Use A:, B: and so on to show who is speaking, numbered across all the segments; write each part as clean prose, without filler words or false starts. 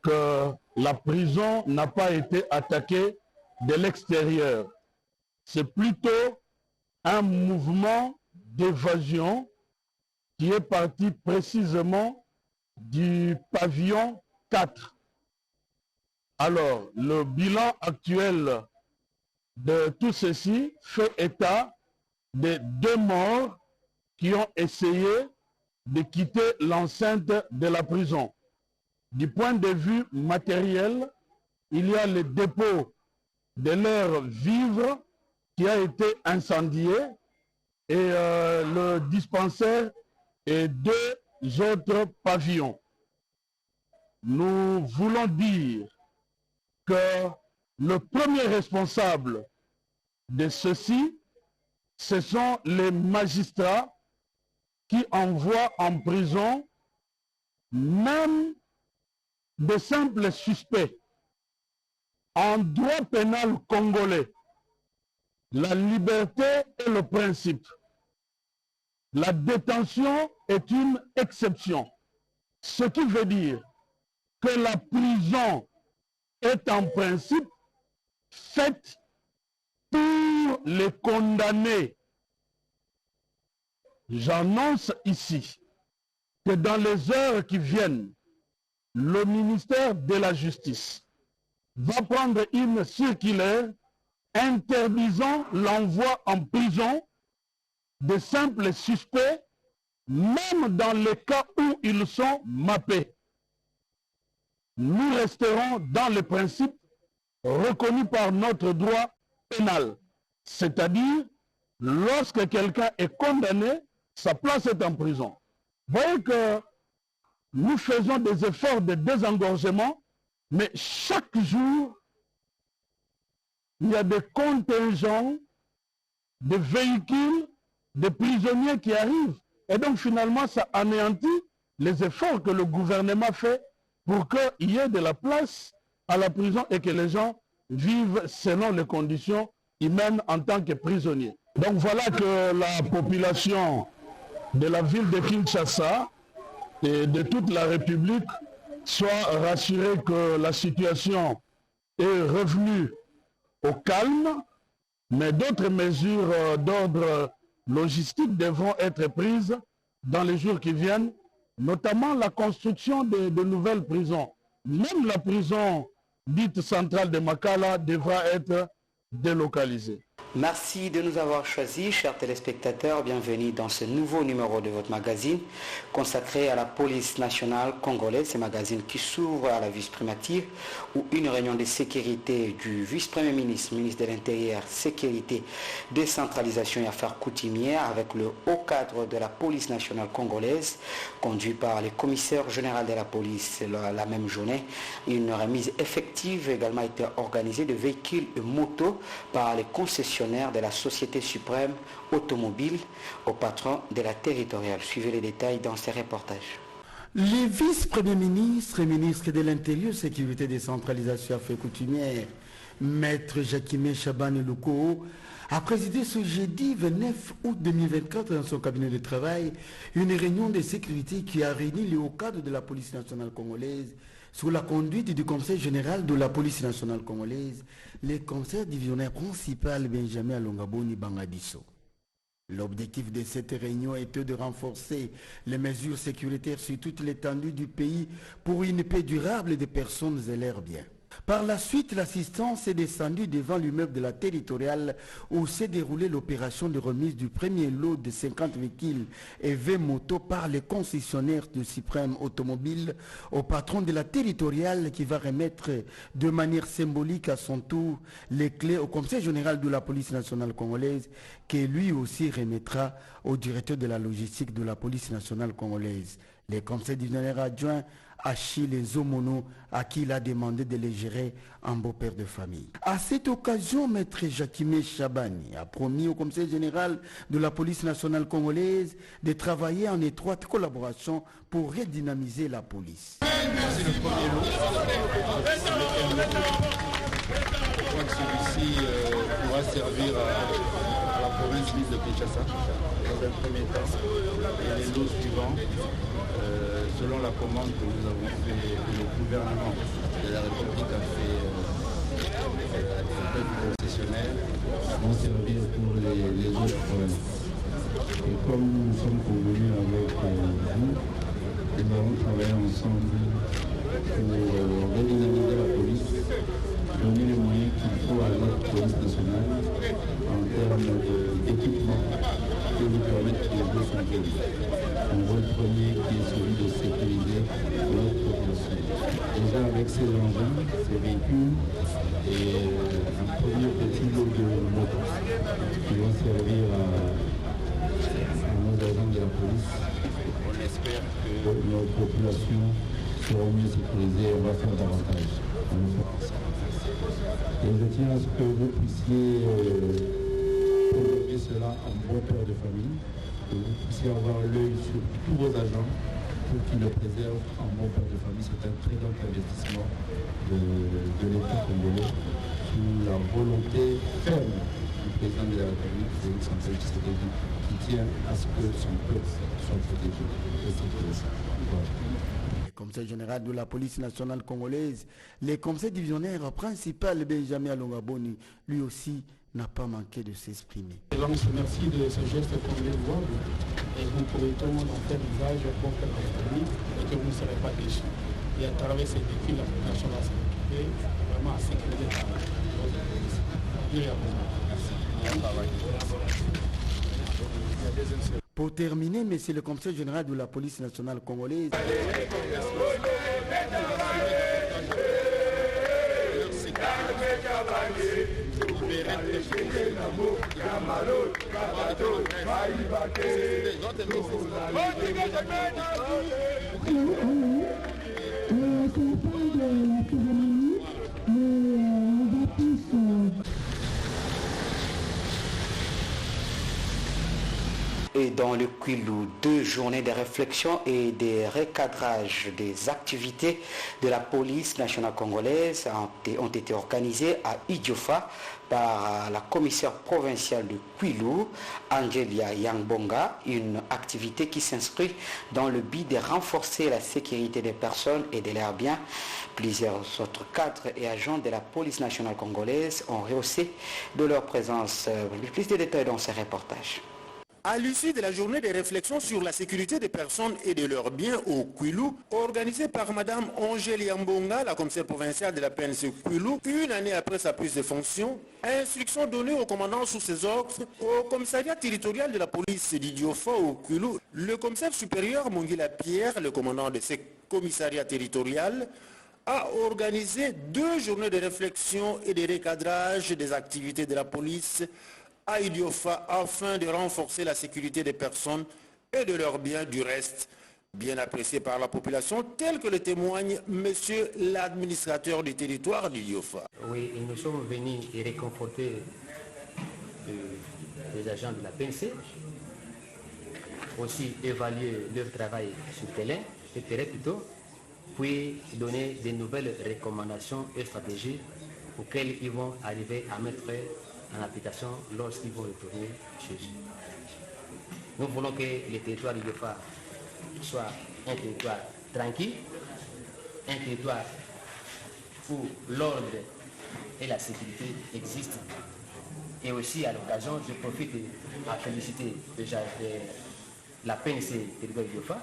A: que la prison n'a pas été attaquée de l'extérieur. C'est plutôt un mouvement d'évasion qui est parti précisément du pavillon 4. Alors, le bilan actuel de tout ceci fait état de 2 morts qui ont essayé de quitter l'enceinte de la prison. Du point de vue matériel, il y a le dépôt de leurs vivres qui a été incendié et le dispensaire et 2 autres pavillons. Nous voulons dire que le premier responsable de ceci, ce sont les magistrats qui envoient en prison même de simples suspects. En droit pénal congolais, la liberté est le principe. La détention est une exception. Ce qui veut dire que la prison est en principe faite pour les condamnés. J'annonce ici que dans les heures qui viennent, le ministère de la Justice va prendre une circulaire interdisant l'envoi en prison de simples suspects, même dans les cas où ils sont mappés. Nous resterons dans les principes reconnus par notre droit pénal, c'est-à-dire lorsque quelqu'un est condamné, sa place est en prison. Vous voyez que nous faisons des efforts de désengorgement, mais chaque jour, il y a des contingents de véhicules, de prisonniers qui arrivent. Et donc finalement, ça anéantit les efforts que le gouvernement fait pour qu'il y ait de la place à la prison et que les gens vivent selon les conditions humaines en tant que prisonniers. Donc voilà que la population de la ville de Kinshasa et de toute la République soit rassurée que la situation est revenue au calme, mais d'autres mesures d'ordre logistique devront être prises dans les jours qui viennent, notamment la construction de nouvelles prisons. Même la prison dite centrale de Makala devra être délocalisée.
B: Merci de nous avoir choisis, chers téléspectateurs. Bienvenue dans ce nouveau numéro de votre magazine consacré à la police nationale congolaise. Ce magazine qui s'ouvre à la vice-primature où une réunion de sécurité du vice-premier ministre, ministre de l'Intérieur, sécurité, décentralisation et affaires coutumières avec le haut cadre de la police nationale congolaise, conduit par le commissaire général de la police la même journée. Une remise effective a également été organisée de véhicules et motos par les concessionnaires de la Société suprême automobile au patron de la territoriale. Suivez les détails dans ces reportages.
C: Le vice-premier ministre et ministre de l'Intérieur, Sécurité, Décentralisation et Affaires coutumières, Maître Jacquime Chabane Louko, a présidé ce jeudi 29 août 2024 dans son cabinet de travail une réunion de sécurité qui a réuni les hauts cadres de la police nationale congolaise sous la conduite du conseil général de la police nationale congolaise, le commissaire divisionnaire principal Benjamin Alongaboni Bangadiso. L'objectif de cette réunion était de renforcer les mesures sécuritaires sur toute l'étendue du pays pour une paix durable des personnes et leurs biens. Par la suite, l'assistance est descendue devant l'immeuble de la territoriale où s'est déroulée l'opération de remise du premier lot de 50 véhicules et 20 motos par les concessionnaires de Suprême Automobile au patron de la territoriale qui va remettre de manière symbolique à son tour les clés au commissaire général de la police nationale congolaise qui lui aussi remettra au directeur de la logistique de la police nationale congolaise. Les conseils divisionnaires adjoints Achille Zomono, à qui il a demandé de les gérer en beau-père de famille. À cette occasion, Maître Jacquime Chabani a promis au commissaire général de la police nationale congolaise de travailler en étroite collaboration pour redynamiser la police.
D: C'est le premier lot. Je crois que celui-ci pourra servir à la province de Kinshasa dans un premier temps. Et les lots suivants, selon la commande que nous avons fait au gouvernement. vont servir pour les autres provinces. Et comme nous sommes convenus avec vous, nous allons travailler ensemble pour redynamiser la police, donner les moyens qu'il faut à notre police nationale en termes d'équipement qui nous permettent de jouer son rôle. Un rôle premier qui est celui de sécuriser notre population. Déjà avec ces engins, ces véhicules et un premier petit lot de motos qui vont servir à nos agents de la police. On espère que nos populations seront mieux sécurisées et on va faire davantage. Et je tiens à ce que vous puissiez programmer cela en bon père de famille, que vous puissiez avoir l'œil sur tous vos agents pour qu'ils le préservent en bon père de famille. C'est un très grand investissement de l'État congolais sous la volonté ferme du président de la République, Félix Antoine Tshisekedi, qui tient à ce que son peuple soit protégé et sécurisé. Voilà.
C: Le commissaire général de la police nationale congolaise, le commissaire divisionnaire principal Benjamin Alongaboni, lui aussi n'a pas manqué de s'exprimer.
E: Merci de ce geste qu'on vient de voir et nous promettons d'en faire usage pour faire la et que vous ne serez pas déçus. Et à travers ces défis, la population va s'occuper vraiment à sécuriser la police.
C: Pour terminer, monsieur le commissaire général de la police nationale congolaise,
B: Et dans le Kwilu, 2 journées de réflexion et de recadrage des activités de la police nationale congolaise ont été organisées à Idiofa par la commissaire provinciale de Kwilu, Angelia Yangbonga, une activité qui s'inscrit dans le but de renforcer la sécurité des personnes et de leurs biens. Plusieurs autres cadres et agents de la police nationale congolaise ont rehaussé de leur présence. Plus de détails dans ce reportage.
F: À l'issue de la journée de réflexion sur la sécurité des personnes et de leurs biens au Kwilu, organisée par Mme Angèle Yambonga, la commissaire provinciale de la PNC Kwilu, une année après sa prise de fonction, instruction donnée au commandant sous ses ordres au commissariat territorial de la police d'Idiofa au Kwilu, le commissaire supérieur Mongila Pierre, le commandant de ce commissariat territorial, a organisé 2 journées de réflexion et de recadrage des activités de la police à Idiofa afin de renforcer la sécurité des personnes et de leurs biens, du reste bien apprécié par la population, tel que le témoigne monsieur l'administrateur du territoire d'Idiofa.
G: Oui, nous sommes venus et réconforter les agents de la PNC, aussi évaluer leur travail sur terrain plutôt, puis donner des nouvelles recommandations et stratégies auxquelles ils vont arriver à mettre en application lorsqu'ils vont retourner chez eux. Nous voulons que le territoire de Idiofa soit un territoire tranquille, un territoire où l'ordre et la sécurité existent. Et aussi à l'occasion, je profite à féliciter déjà la PNC territoire de Idiofa,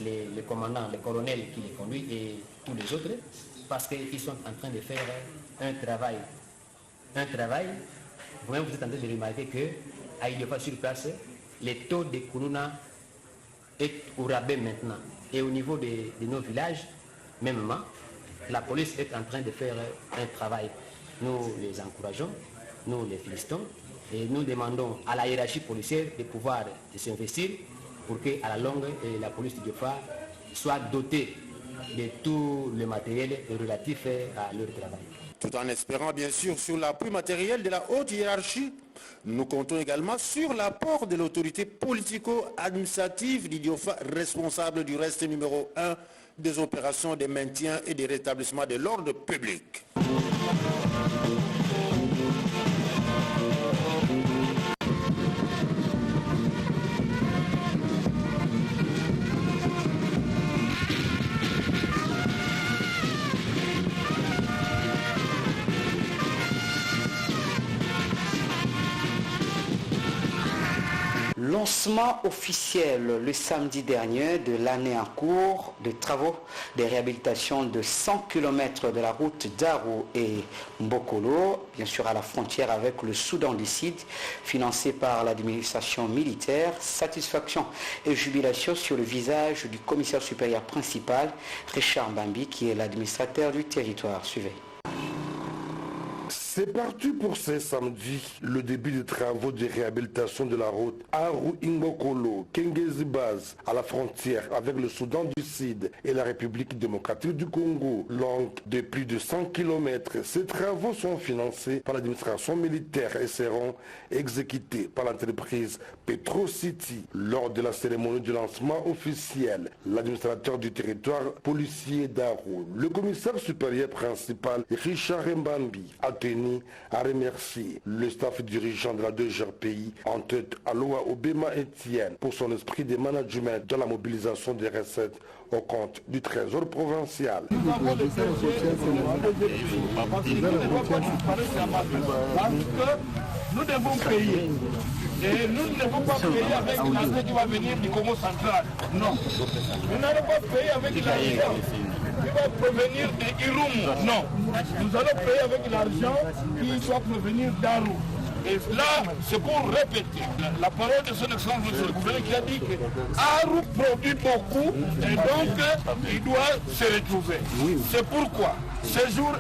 G: les commandants, les colonels qui les conduisent et tous les autres, parce qu'ils sont en train de faire un travail, vous-même vous êtes en train de remarquer qu'à Idiofa sur place, les taux de Kounouna est au rabais maintenant. Et au niveau de nos villages, mêmement, la police est en train de faire un travail. Nous les encourageons, nous les félicitons et nous demandons à la hiérarchie policière de pouvoir s'investir pour qu'à la longue, la police d'Idiofa soit dotée de tout le matériel relatif à leur travail.
F: Tout en espérant bien sûr sur l'appui matériel de la haute hiérarchie, nous comptons également sur l'apport de l'autorité politico-administrative d'Idiofa, responsable du reste numéro 1 des opérations de maintien et de rétablissement de l'ordre public.
B: Lancement officiel le samedi dernier de l'année en cours de travaux de réhabilitation de 100 km de la route d'Aru et Mbokolo, bien sûr à la frontière avec le Soudan du Sud, financé par l'administration militaire. Satisfaction et jubilation sur le visage du commissaire supérieur principal, Richard Mbambi, qui est l'administrateur du territoire. Suivez.
H: C'est parti pour ce samedi, le début des travaux de réhabilitation de la route Aru-Imbokolo, Kengezi-Baz, à la frontière avec le Soudan du Sud et la République démocratique du Congo, longue de plus de 100 km. Ces travaux sont financés par l'administration militaire et seront exécutés par l'entreprise Petro City. Lors de la cérémonie de lancement officiel, l'administrateur du territoire policier d'Aru, le commissaire supérieur principal Richard Mbambi, a tenu à remercier le staff dirigeant de la 2GRPI, en tête à Aloa Obema Etienne, pour son esprit de management dans la mobilisation des recettes au compte du trésor provincial.
A: Nous devons payer. Et nous ne devons pas payer avec l'argent qui va venir du Congo central. Non. Nous n'allons pas payer avec l'argent qui va provenir de Irum. Non. Nous allons payer avec l'argent qui doit provenir d'Aru. Et là, c'est pour répéter la parole de son excellence, monsieur le gouverneur, qui a dit que Aru produit beaucoup et donc il doit se retrouver. C'est pourquoi ce jour,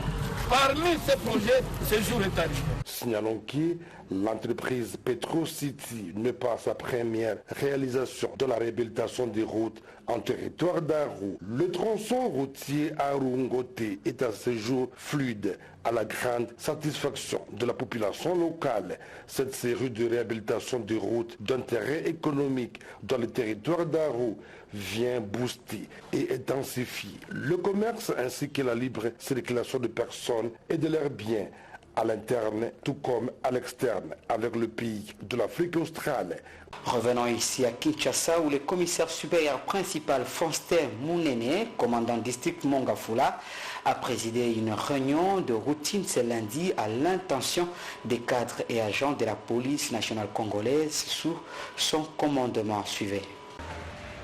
A: parmi ces projets, ce jour est arrivé.
H: Signalons que l'entreprise Petro City n'est pas sa première réalisation de la réhabilitation des routes en territoire d'Aru. Le tronçon routier Aru-Ngote est à ce jour fluide, à la grande satisfaction de la population locale. Cette série de réhabilitation des routes d'intérêt économique dans le territoire d'Aru vient booster et intensifier le commerce ainsi que la libre circulation de personnes et de leurs biens à l'interne tout comme à l'externe avec le pays de l'Afrique australe.
B: Revenons ici à Kinshasa où le commissaire supérieur principal Faustin Mounene, commandant district Mongafula, a présidé une réunion de routine ce lundi à l'intention des cadres et agents de la police nationale congolaise sous son commandement. Suivez.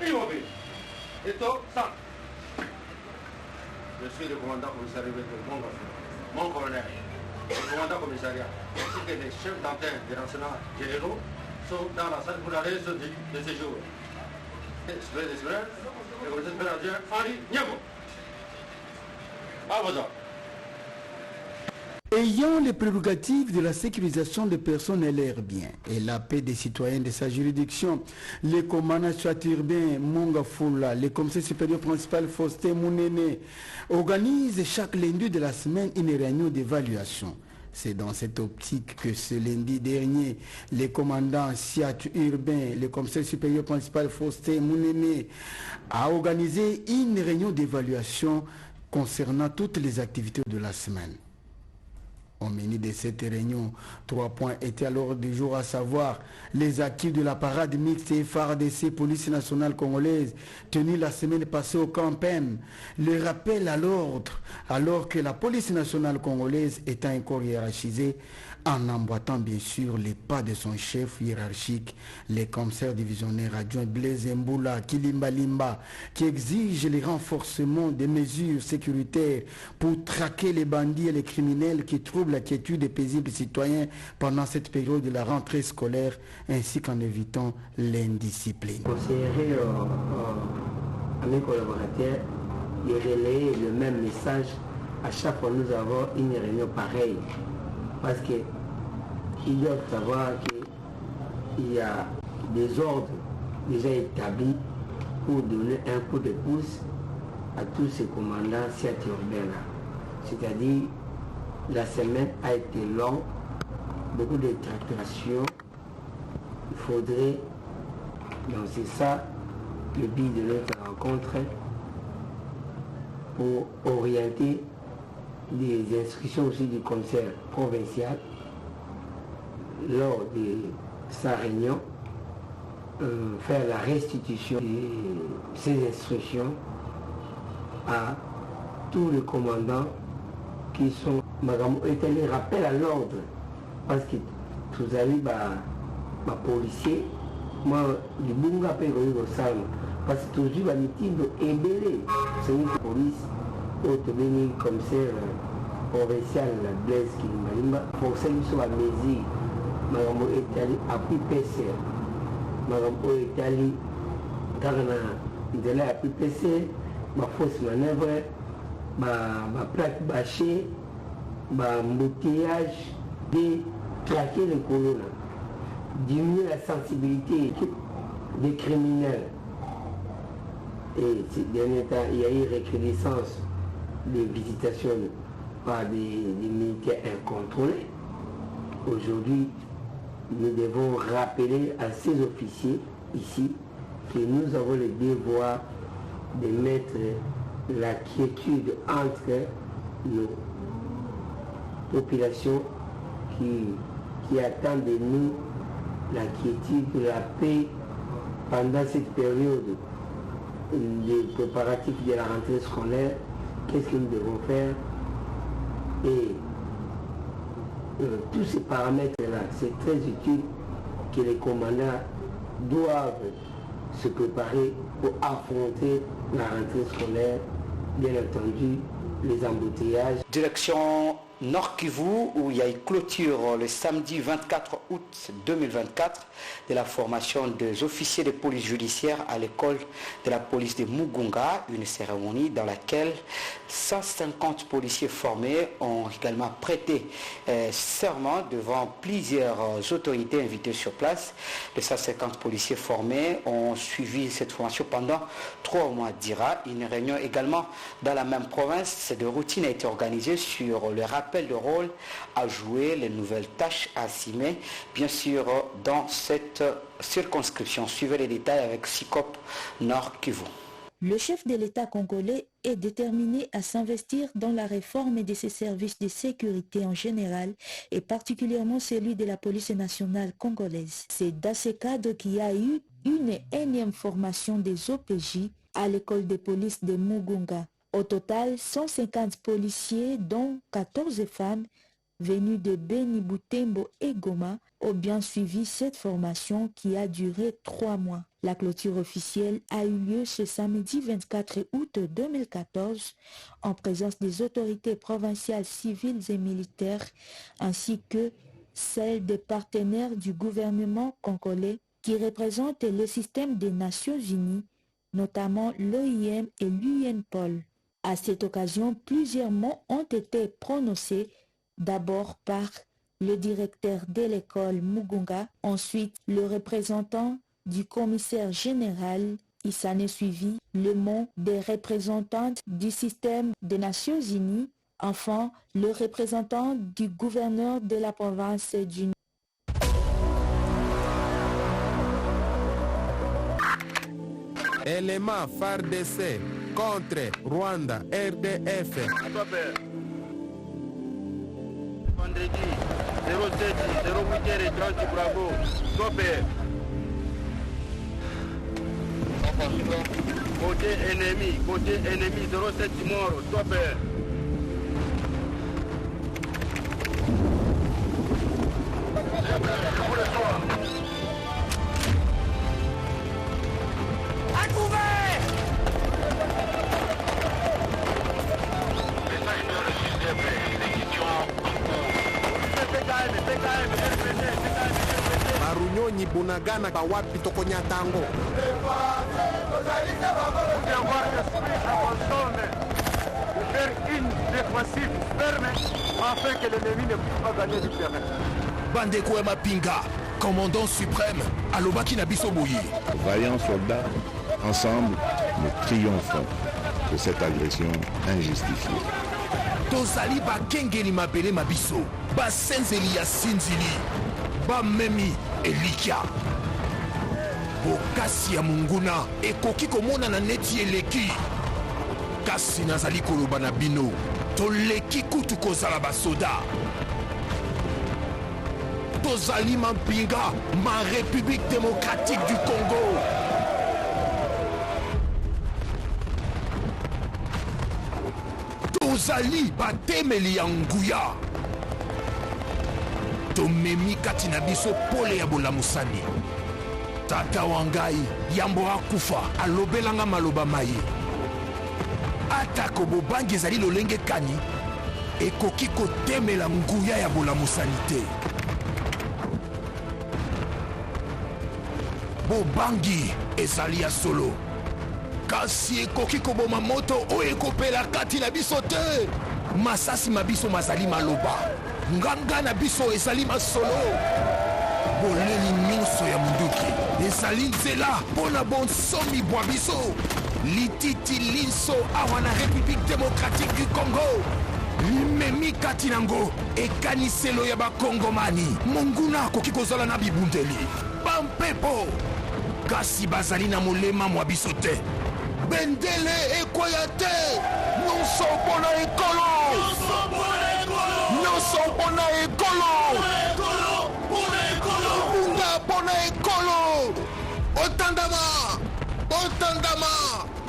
F: Je suis le commandant commissariat de Mongafula, mon colonel. Le commandant commissariat ainsi que les chefs d'antenne des renseignements généraux sont dans la salle pour la raison de séjour. Le commissaire supérieur Henri Niago. À vos ordres.
C: Ayant les prérogatives de la sécurisation des personnes et leurs biens et la paix des citoyens de sa juridiction, le commandant urbain Mongafula, le commissaire supérieur principal Faustin Mounene, organise chaque lundi de la semaine une réunion d'évaluation. C'est dans cette optique que ce lundi dernier, le commandant urbain, le commissaire supérieur principal Faustin Mounene, a organisé une réunion d'évaluation concernant toutes les activités de la semaine. Au menu de cette réunion, 3 points étaient à l'ordre du jour, à savoir les acquis de la parade mixte FARDC Police nationale congolaise tenue la semaine passée au Camp M, le rappel à l'ordre alors que la police nationale congolaise étant un corps hiérarchisé en emboîtant bien sûr les pas de son chef hiérarchique, le commissaire divisionnaire adjoint Blaise Mboula Kilimba Limba, qui exige le renforcement des mesures sécuritaires pour traquer les bandits et les criminels qui troublent la quiétude des paisibles citoyens pendant cette période de la rentrée scolaire, ainsi qu'en évitant l'indiscipline.
I: Conseiller à mes collaborateurs de relayer le même message à chaque fois que nous avons une réunion pareille. Parce qu'ils doivent savoir qu'il y a des ordres déjà établis pour donner un coup de pouce à tous ces commandants urbains-là. C'est-à-dire, la semaine a été longue, beaucoup de tractations. Il faudrait, donc c'est ça le but de notre rencontre, pour orienter des instructions aussi du commissaire provincial lors de sa réunion, faire la restitution de ces instructions à tous les commandants qui sont les rappels à l'ordre, parce que tous les policiers moi libunga pe ko sana parce que toujours ba mitindo embelé c'est une police autobéni commissaire provincial la Blaise Kilimbalimba pour ça ils sont à mesure magambo etali appui PC magambo etali karana ndela appui PC ma fausse manœuvre ma plaque bâchée ma embouteillage de claquer les colonnes diminuer la sensibilité des criminels. Et ces derniers temps, il y a eu recrudescence des visitations par des militaires incontrôlés. Aujourd'hui, nous devons rappeler à ces officiers ici que nous avons le devoir de mettre la quiétude entre nos populations qui attendent de nous la quiétude, la paix pendant cette période des préparatifs de la rentrée scolaire. Qu'est-ce que nous devons faire? Et tous ces paramètres-là, c'est très utile que les commandants doivent se préparer pour affronter la rentrée scolaire, bien entendu, les embouteillages.
B: Direction Nord Kivu, où il y a une clôture le samedi 24 août 2024 de la formation des officiers de police judiciaire à l'école de la police de Mugunga, une cérémonie dans laquelle 150 policiers formés ont également prêté serment devant plusieurs autorités invitées sur place. Les 150 policiers formés ont suivi cette formation pendant 3 mois d'Ira. Une réunion également dans la même province de routine a été organisée sur le rappel de rôle à jouer, les nouvelles tâches à assumer, bien sûr dans cette circonscription. Suivez les détails avec SICOP Nord Kivu.
J: Le chef de l'État congolais est déterminé à s'investir dans la réforme de ses services de sécurité en général et particulièrement celui de la police nationale congolaise. C'est dans ce cadre qu'il y a eu une énième formation des OPJ à l'école de police de Mugunga. Au total, 150 policiers, dont 14 femmes, venus de Beni, Butembo et Goma, ont bien suivi cette formation qui a duré 3 mois. La clôture officielle a eu lieu ce samedi 24 août 2014 en présence des autorités provinciales civiles et militaires ainsi que celles des partenaires du gouvernement congolais qui représentent le système des Nations Unies, notamment l'OIM et l'UNPOL. À cette occasion, plusieurs mots ont été prononcés, d'abord par le directeur de l'école Mugunga, ensuite le représentant du commissaire général. Il s'en est suivi le mot des représentantes du système des Nations Unies, enfin le représentant du gouverneur de la province du
K: Élément FARDC contre Rwanda, RDF.
L: Vendredi 07, 08h30, bravo. Stopper. Côté ennemi 07 mort, stopper.
M: À couvert!
K: Marunyonyi Bunagana Bawapi Tokonyatango.
L: Faire une défensive ferme afin que l'ennemi ne puisse pas gagner du terrain.
N: Bandeko Mapinga, commandant suprême, Alobaki Nabisoboyi.
O: Vaillants soldats, ensemble, nous triomphons de cette agression injustifiée.
N: Tozali Bakengeli Mabele Mabiso, Basenzeli Yasinzili, Bamemi Elikia. Bokasi ya Munguna, ekoki komona na neti eleki. Kasi nazali koloba na bino, toleki kutu kozala basoda. Tozali Mampinga, ma République démocratique du Congo. Tozali batemeli ya nguya. Tomemi kati na biso pole ya bolamusani. tata wangai yambo akufa alobelanga maloba maye atako bobangi ezali lolenge kani ekoki kotemela nguya ya bolamusani te. Bobangi ezali ya solo kasi ekoki koboma moto oyo ekopela kati na biso te. Masasi mabiso mazali maloba nganga na biso ezali masolo. Boleli nyonso ya munduki ezali nzela mpona bonsomi bwa biso. Lititi linso awa na République démocratique du Congo limemi kati nango ekaniselo ya bakongomani. Monguna akoki kozala na bibundeli bampepo kasi bazali na molema mwa biso te. Bendele ekoya te nyonso mpona ekolo, nyonso mpona ekolo, bunga mpona ekolo. Otandama, otandama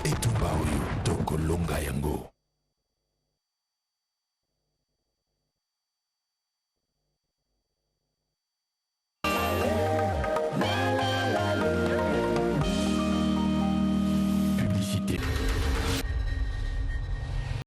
N: etumba oyo tokolonga yango.